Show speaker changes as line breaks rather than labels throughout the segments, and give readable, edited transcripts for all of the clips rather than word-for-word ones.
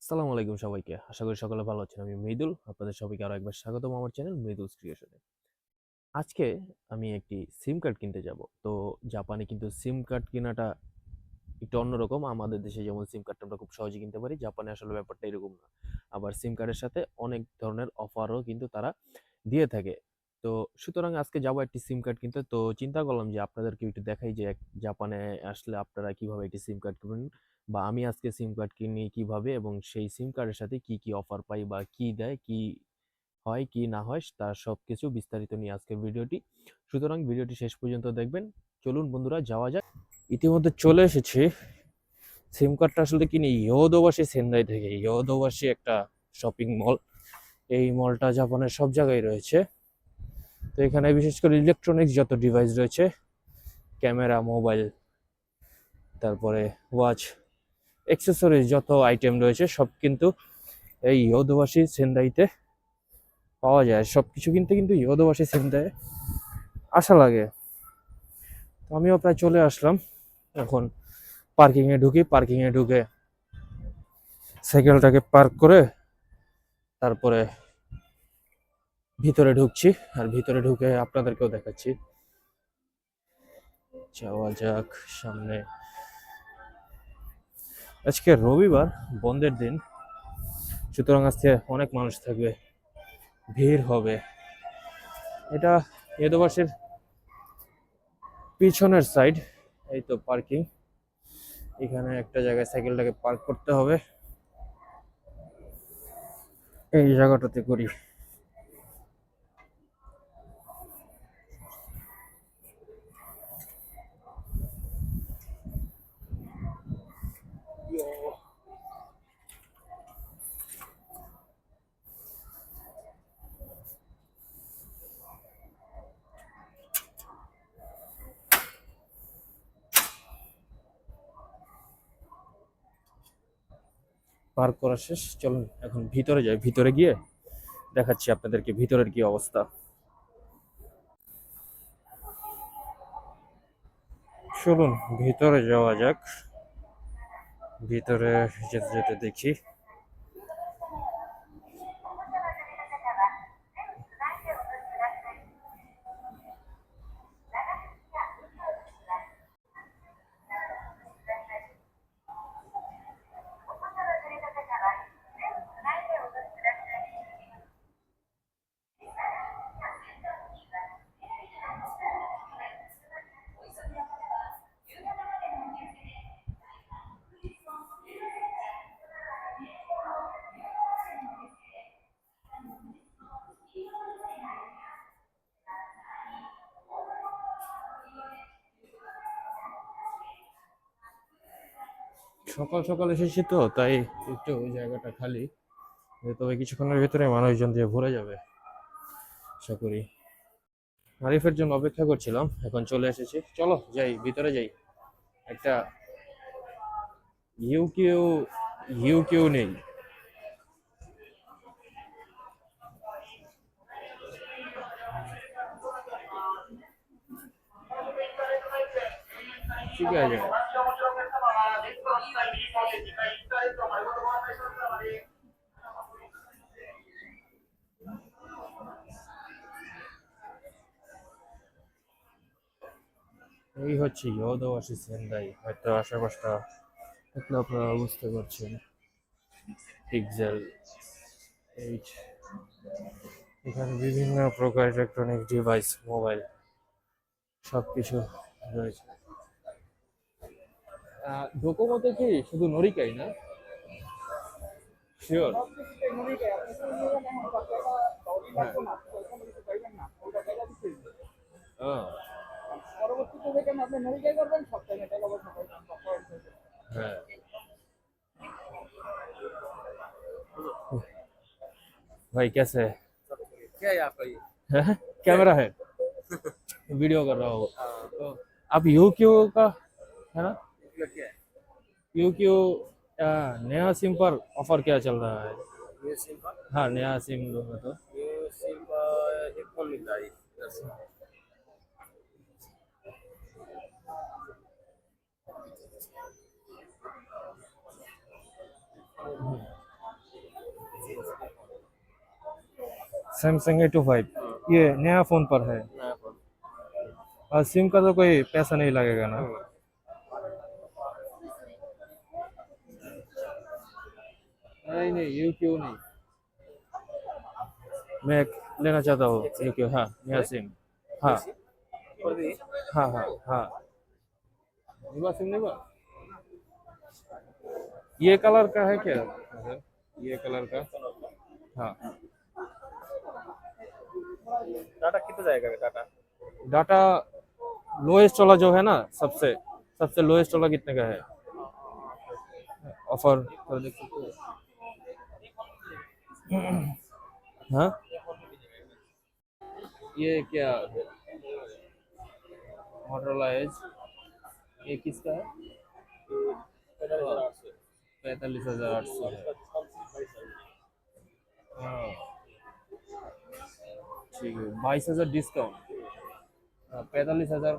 আসসালামু আলাইকুম সবাইকে। আশা করি সকলে ভালো আছেন। আমি মৃদুল। আপনাদের সবাইকে আরো একবার স্বাগতম আমার চ্যানেল মৃদুলস ক্রিয়েশনে। আজকে আমি একটি সিম কার্ড কিনতে যাব। তো জাপানে কিন্তু সিম কার্ড কেনাটা একটু অন্যরকম। আমাদের দেশে যেমন সিম কার্ডটা আমরা খুব সহজে কিনতে পারি, জাপানে আসলে ব্যাপারটা এরকম না। আবার সিম কার্ডের সাথে অনেক ধরনের অফারও কিন্তু তারা দিয়ে থাকে। তো সুতরাং আজকে যাবো একটি সিম কার্ড কিনতে। তো চিন্তা করলাম যে আপনাদেরকে একটু দেখাই যে জাপানে আসলে আপনারা কিভাবে একটি সিম কার্ড কিনবেন বা আমি আজকে সিম কার্ড কিনি কিভাবে এবং সেই সিম কার্ডের সাথে কি কি অফার পাই বা কি দেয়, কি হয়, কি না হয় তার সবকিছু বিস্তারিত নিয়ে আজকের ভিডিওটি। সুতরাং ভিডিওটি শেষ পর্যন্ত দেখবেন। চলুন বন্ধুরা যাওয়া যাক। ইতিমধ্যে চলে এসেছি। সিম কার্ডটা আসলে কিনি ইয়োদোবাশি সেন্দাই থেকে। ইয়োদোবাশি একটা শপিং মল। এই মলটা জাপানের সব জায়গায় রয়েছে। তো এখানে বিশেষ করে ইলেকট্রনিক্স যত ডিভাইস রয়েছে, ক্যামেরা, মোবাইল, তারপরে ওয়াচ, অ্যাক্সেসরিজ যত আইটেম রয়েছে সব কিন্তু এই ইয়োদোবাশি সেন্দাইতে পাওয়া যায়। সবকিছু কিনতে কিন্তু ইয়োদোবাশি সেন্দাই আসা লাগে। তো আমিও প্রায় চলে আসলাম। এখন পার্কিং এ ঢুকে সাইকেলটাকে পার্ক করে তারপরে ভিতরে ঢুকছি। আর ভিতরে ঢুকে আপনাদেরকেও দেখাচ্ছি। যাওয়া যাক সামনে। আজকে রবিবার, বন্ধের দিন, সুতরাং আজকে অনেক মানুষ থাকবে, ভিড় হবে। এটা ইয়োদোবাশির পিছনের সাইড। এই তো পার্কিং। এখানে একটা জায়গায় সাইকেলটাকে পার্ক করতে হবে। এই জায়গাটাতে করি। পার্ক করা শেষ, চলুন এখন ভিতরে যাই। ভিতরে গিয়ে দেখাচ্ছি আপনাদেরকে ভিতরের কি অবস্থা। চলুন ভিতরে যাওয়া যাক। ভিতরে যেতে যেতে দেখি সকাল সকাল এসেছি তো তাই একটু জায়গাটা খালি, তবে কিছুক্ষণের ভিতরে মানুষজন দিয়ে ভরে যাবে আশা করি। আরিফের জন্য অপেক্ষা করছিলাম, এখন চলে এসেছি। চলো যাই, ভিতরে যাই। একটা ইউকিউ ইউকিউ নেই। ঠিক আছে। এই হচ্ছে ইয়োদোবাশি সেন্দাই। হয়তো আশেপাশটা দেখলে আপনারা বুঝতে পারছেন। পিক্সেল 8। এখানে বিভিন্ন প্রকার ইলেকট্রনিক ডিভাইস, মোবাইল সবকিছু রয়েছে। ডোকোমোতে কি শুধু নরিকাই না? শিওর। হ্যাঁ। পরবর্তীতে দেখেন আপনি নরিকাই করবেন, সব টাইমে টাকা পয়সা পাবেন। হ্যাঁ। भाई कैसे है?
क्या है आपका ये? क्या
कैमरा
है?
है, वीडियो कर रहा हूँ। तो आप यू क्यू का है ना?
मतलब क्या है?
यू क्यू नया सिम पर ऑफर क्या चल रहा है?
ये सिम का
हाँ, नया सिम लूंगा तो
ये सिम का एक फोन मिल रहा है इधर से।
सैमसंग A25 ये नया फोन पर है
नया फोन।
और सिम का तो कोई पैसा नहीं लगेगा ना। नहीं नहीं यू क्यों नहीं, मैं एक लेना चाहता हूँ यू क्यों। हाँ नया सिम। हाँ
और भी
हाँ हाँ हाँ निबा सिम निबा ये कलर का है क्या सर, ये कलर का। हाँ
डाटा कितना जाएगा डाटा?
डाटा लोएस्ट वाला जो है ना, सबसे सबसे लोएस्ट वाला कितने का है ऑफर कर देख सकते हो। हाँ ये क्या मोटरोला एज, ये किसका है? 45,800 है। हाँ ठीक है 22,000 डिस्काउंट, 45,000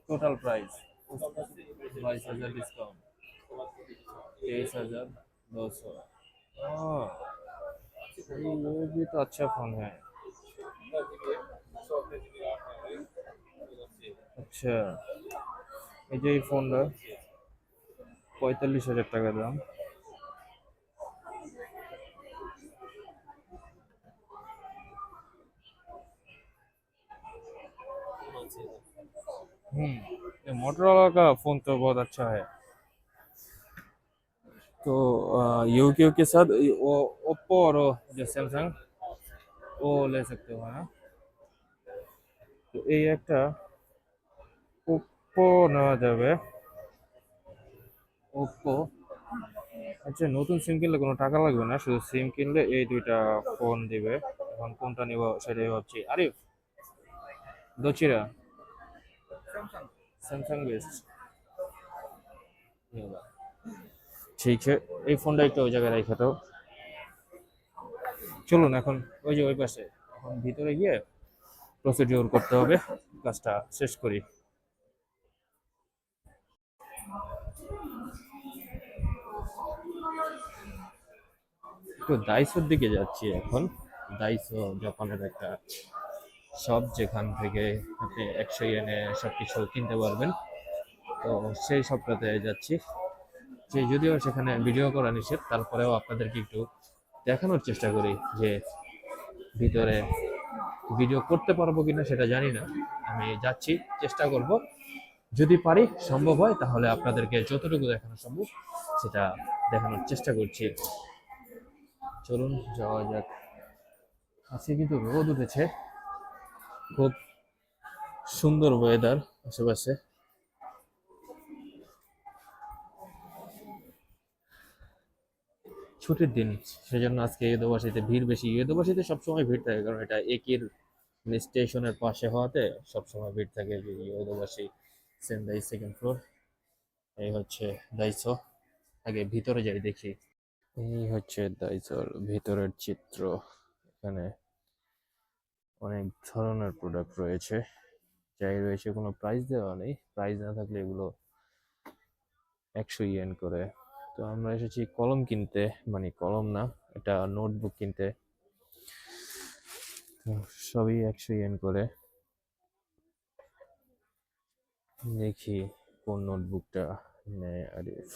टोटल प्राइस, 22,000 डिस्काउंट, 23,200। हाँ ये भी तो अच्छा फोन है। अच्छा এই যে এই ফোনটা 45,000 টাকা দাম। ये मोटरोला का फोन तो बहुत अच्छा है। तो यूक्यू के साथ वो ओप्पो और वो जो सैमसंग वो ले सकते हो ना। তো এই একটা ওপ্পো নেওয়া যাবে, ওপ্পো। আচ্ছা নতুন সিম কিনলে কোনো টাকা লাগবে না, শুধু সিম কিনলে এই দুইটা ফোন দিবে। এখন কোনটা নিব সেটাই ভাবছি। আরিফ দোচিরা স্যামসাং বেস্ট। ঠিক আছে এই ফোনটা একটু ওই জায়গায় রেখে দাও। চলুন এখন ওই যে ওই পাশে এখন ভিতরে গিয়ে প্রসিডিওর করতে হবে, কাজটা শেষ করি। তো দাইসোর দিকে যাচ্ছি এখন। দাইসো জাপানের একটা শপ যেখান থেকে আপনি 100 ইয়েনে সবকিছু কিনতে পারবেন। তো সেই শপটাতে যাচ্ছি, যে যদিও সেখানে ভিডিও করা নিষেধ, তারপরেও আপনাদেরকে একটু দেখানোর চেষ্টা করি যে ভিতরে ভিডিও করতে পারবো কিনা সেটা জানি না। আমি যাচ্ছি, চেষ্টা করব, যদি পারি সম্ভব হয় তাহলে আপনাদেরকে যতটুকু দেখানো সম্ভব সেটা দেখানোর চেষ্টা করছি। চলুন যাওয়া যাক। আজকে কিন্তু রোদ উঠেছে, খুব সুন্দর ওয়েদার আশেপাশে। ছুটির দিন, সেজন্য আজকে ইয়োদোবাসীতে ভিড় বেশি। ইয়োদোবাসীতে সবসময় ভিড় থাকে, কারণ এটা একির স্টেশনের পাশে হওয়াতে সবসময় ভিড় থাকে। যে ইয়োদোবাসী সেন্দাই সেকেন্ড ফ্লোর, এই হচ্ছে দাইসো। আগে ভিতরে যাই দেখি। এই হচ্ছে দাইসোর ভিতরের চিত্র। এখানে অনেক ধরনের প্রোডাক্ট রয়েছে, যাই রয়েছে কোনো প্রাইস দেওয়া নেই। প্রাইস না থাকলে এগুলো 100 ইয়েন করে। তো আমরা এসেছি কলম কিনতে, মানে কলম না, এটা নোটবুক কিনতে। তো সবই 100 ইয়েন করে। দেখি কোন নোটবুকটা নেয় আরিফ।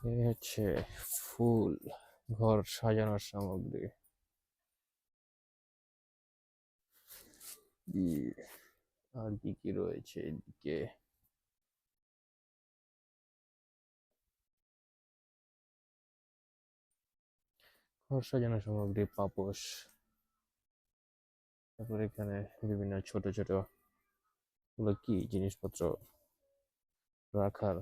এই হচ্ছে ফুল ঘর সাজানোর সামগ্রী। আর কি কি রয়েছে এদিকে? ঘর সাজানোর সামগ্রী, পাপোশ। তারপর এখানে বিভিন্ন ছোট ছোট গুলো কি জিনিসপত্র রাখার।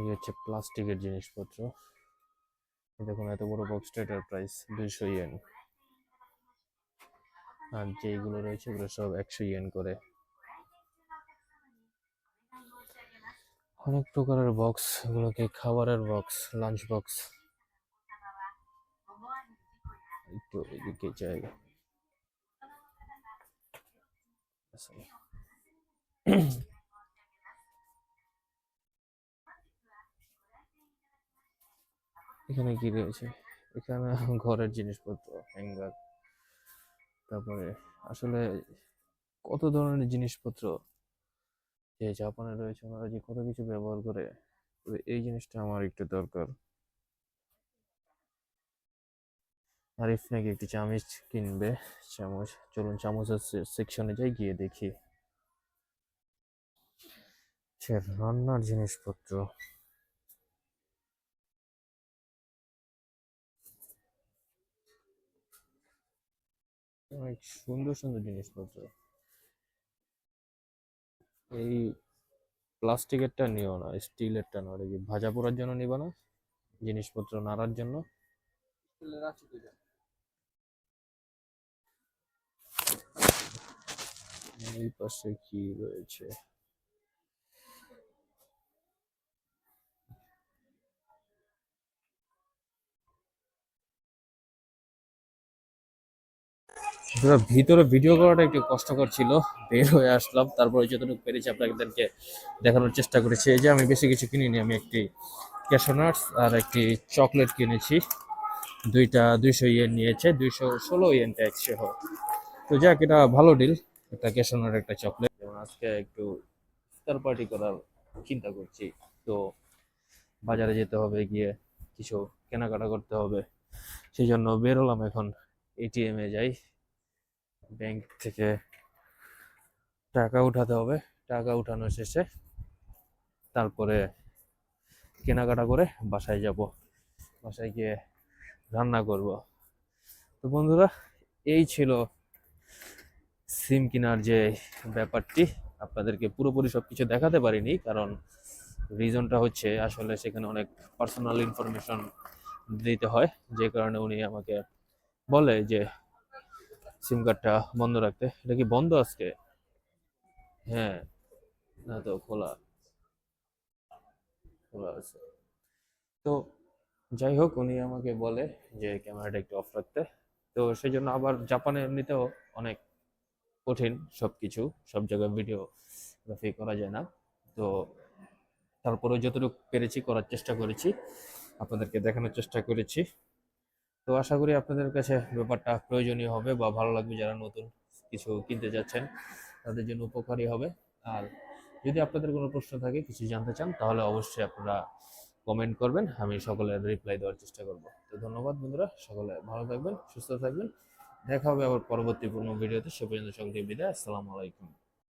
এই হচ্ছে প্লাস্টিকের জিনিসপত্র। দেখুন এত বড় বক্সটা, এটার প্রাইস 200 ইয়েন। আর যেগুলো রয়েছে এগুলো সব 100 ইয়েন করে। অনেক প্রকারের বক্স, এগুলোকে খাবারের বক্স, লাঞ্চ বক্স।
একটু এদিকে যাই। আচ্ছা, এখানে কি রয়েছে? এখানে ঘরের জিনিসপত্র, হ্যাঙ্গার, তারপরে আসলে কত ধরনের জিনিসপত্র যে জাপানে রয়েছে, ওনারা যে কত কিছু ব্যবহার করে। তো এই জিনিসটা আমার একটু দরকার। আরিফ নাকি একটি চামচ কিনবে। চামচ, চলুন চামচের সেকশনে যাই, গিয়ে দেখি। সে রান্নার জিনিসপত্র, অনেক সুন্দর সুন্দর জিনিসপত্র। এই প্লাস্টিকেরটা নিও না, স্টিলেরটা নাও। দেখি ভাজা পোড়ার জন্য নিবা না, জিনিসপত্র নাড়ার জন্য। এই পাশে কি রয়েছে? ভিতরে ভিডিও করাটা একটু কষ্টকর ছিল, বের হয়ে আসলাম। তারপরে যতটুকু পেরেছি আপনাদেরকে দেখানোর চেষ্টা করেছি। এই যে আমি বেশি কিছু কিনিনি, আমি একটি ক্যাশো নাটস আর একটি চকলেট কিনেছি। দুইটা 200 ইয়েন নিয়েছে, 216 ইয়েন ট্যাক্স সহ। তো যাক, এটা ভালো ডিল। একটা ক্যাশো নাট, একটা চকলেট। যেমন আজকে একটু ইফতার পার্টি করার চিন্তা করছি, তো বাজারে যেতে হবে, গিয়ে কিছু কেনাকাটা করতে হবে। সেই জন্য বেরোলাম এখন। এটিএম এ যাই, ব্যাংক থেকে টাকা উঠাতে হবে। টাকা উঠানো শেষে তারপরে কেনাকাটা করে বাসায় যাব। বাসায় গিয়ে রান্না করব। তো বন্ধুরা, এই ছিল সিম কেনার যে ব্যাপারটি। আপনাদেরকে পুরোপুরি সবকিছু দেখাতে পারিনি, কারণ রিজনটা হচ্ছে আসলে সেখানে অনেক পার্সোনাল ইনফরমেশন দিতে হয়, যে কারণে উনি আমাকে বলে যে সিম কার্ডটা বন্ধ রাখতে। এটা কি বন্ধ আজকে? হ্যাঁ, না তো খোলা, খোলা আছে। তো যাই হোক, উনি আমাকে বলে যে ক্যামেরাটা একটু অফ রাখতে। তো সেই জন্য আবার জাপানে এমনিতেও অনেক কঠিন সবকিছু, সব জায়গায় ভিডিওগ্রাফি করা যায় না। তো তারপরে যতটুকু পেরেছি করার চেষ্টা করেছি, আপনাদেরকে দেখানোর চেষ্টা করেছি। তো আশা করি আপনাদের কাছে ব্যাপারটা প্রয়োজনীয় হবে বা ভালো লাগবে। যারা নতুন কিছু কিনতে যাচ্ছেন তাদের জন্য উপকারী হবে। আর যদি আপনাদের কোনো প্রশ্ন থাকে, কিছু জানতে চান, তাহলে অবশ্যই আপনারা কমেন্ট করবেন, আমি সকলের রিপ্লাই দেওয়ার চেষ্টা করব। তো ধন্যবাদ বন্ধুরা, সকলে ভালো থাকবেন, সুস্থ থাকবেন। দেখা হবে আবার পরবর্তী কোনো ভিডিওতে। সে পর্যন্ত সকলকে বিদায়। আসসালামু আলাইকুম।